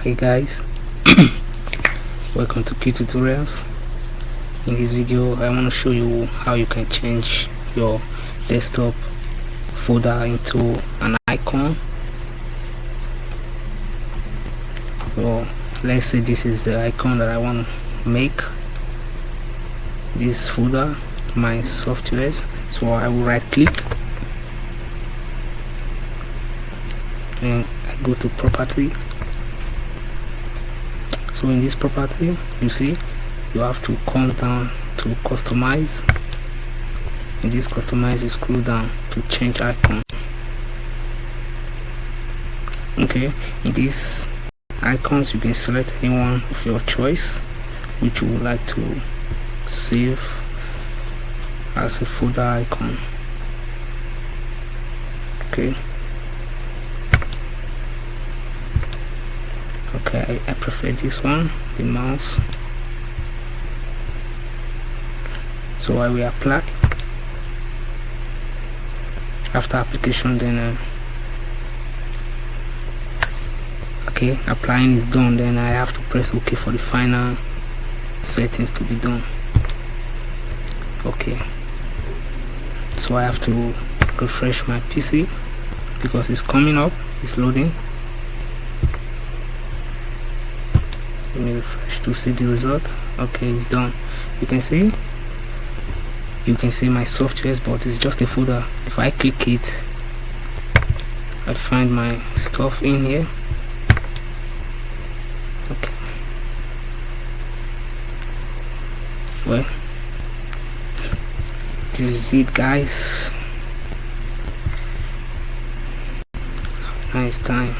Hi guys, welcome to Q Tutorials. In this video I want to show you how you can change your desktop folder into an icon. So let's say this is the icon that I want to make this folder, my softwares. So I will right click and I go to property. So in this property, you see you have to come down to customize. In this customize, you scroll down to change icon. Okay, in these icons you can select any one of your choice which you would like to save as a folder icon. Okay, I prefer this one, the mouse. So I will apply. After application, then okay, applying is done. Then I have to press OK for the final settings to be done. Okay, so I have to refresh my PC because it's coming up, it's loading. Let me refresh to see the result. Okay, it's done. You can see my softwares, but it's just a folder. If I click it, I find my stuff in here. Okay, well, this is it guys. Nice time.